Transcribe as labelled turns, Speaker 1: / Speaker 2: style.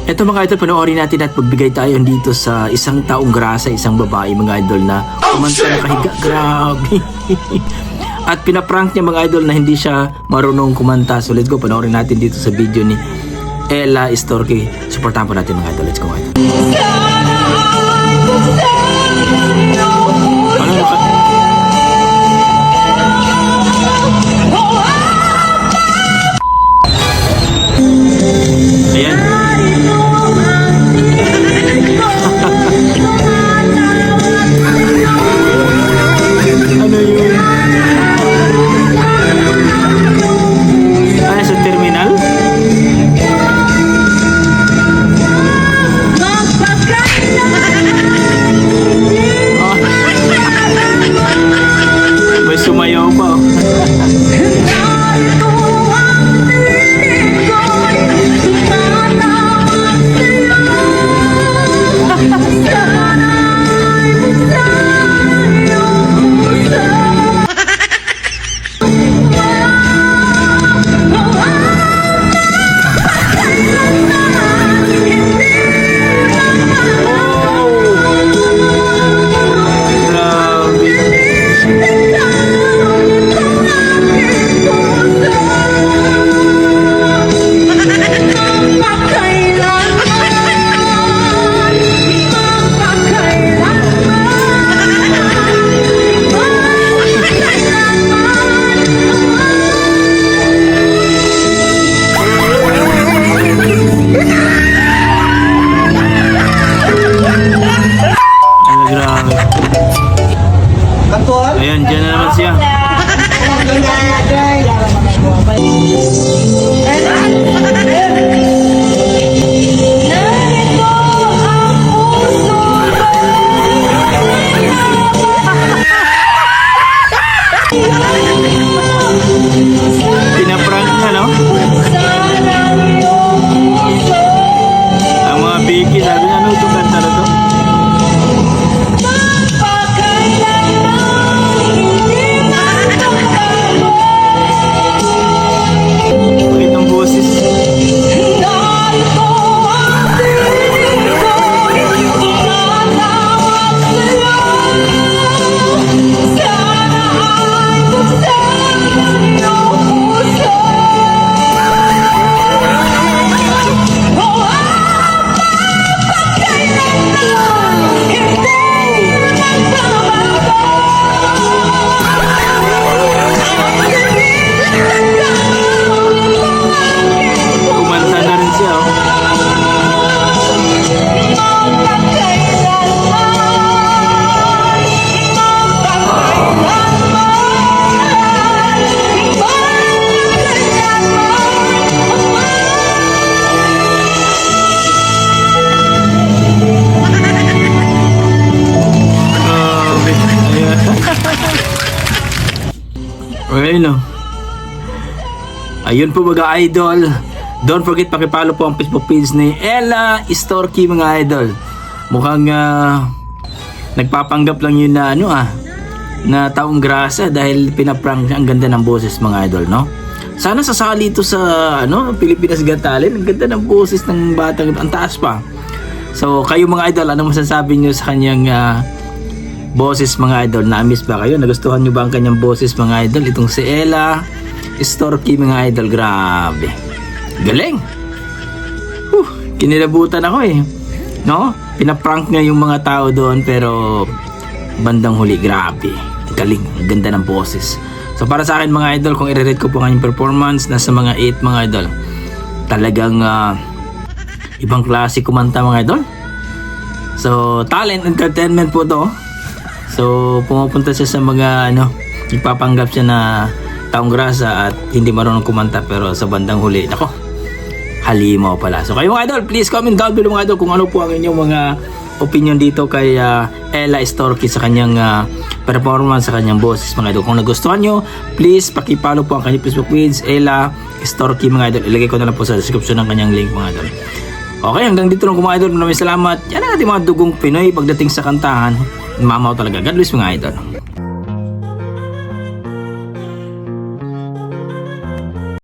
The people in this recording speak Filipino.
Speaker 1: Ito mga idol, panoorin natin at magbigay tayo dito sa isang taong grasa, isang babae mga idol na kumanta na kahiga. Grabe. At pinaprank niya mga idol na hindi siya marunong kumanta. So let's go, panoorin natin dito sa video ni Ella Estorque. Supportahan po natin mga idol. Let's go mga idol. Ayan. Ano yun? Sa terminal? May sumayaw pa oh. Ayan, dyan na naman siya. Pinaprank niya, no? Ang mga biki, sabi niya, ano itong kanta na to? Ayun o. Ayun po mga idol. Don't forget pakipalo po ang Facebook page ni Ella Estorque mga idol. Mukhang nagpapanggap lang yun na na taong grasa dahil pinaprank niya. Ang ganda ng boses mga idol, no? Sana sasali ito sa Pilipinas Got Talent. Ang ganda ng boses ng batang, ang taas pa. So kayo mga idol, ano masasabi niyo sa kanyang boses mga idol? Na-miss ba kayo? Nagustuhan nyo ba ang kanyang boses mga idol? Itong si Ella Estorque mga idol. Grabe. Galing. Kinilabutan ako eh. No? Pinaprank niya yung mga tao doon pero bandang huli, grabe. Galing. Ang ganda ng boses. So para sa akin mga idol, kung i-rate ko po ang kanyang performance, nasa mga 8 mga idol. Talagang ibang klase kumanta mga idol. So talent entertainment po to. So pumupunta siya sa mga nagpapanggap siya na taong grasa at hindi marunong kumanta pero sa bandang huli, nako, halimaw pala. So kayo mga idol, please comment down below mga idol kung ano po ang inyong mga opinion dito kay Ella Estorque sa kanyang performance, sa kanyang boses mga idol. Kung nagustuhan nyo, please pakipollow po ang kanyang Facebook page, Ella Estorque mga idol. Ilagay ko na lang po sa description ng kanyang link mga idol. Okay, hanggang dito lang mga idol. Maraming salamat. Yan ang ating mga dugong Pinoy pagdating sa kantahan. Mamaw talaga. God bless mga idol.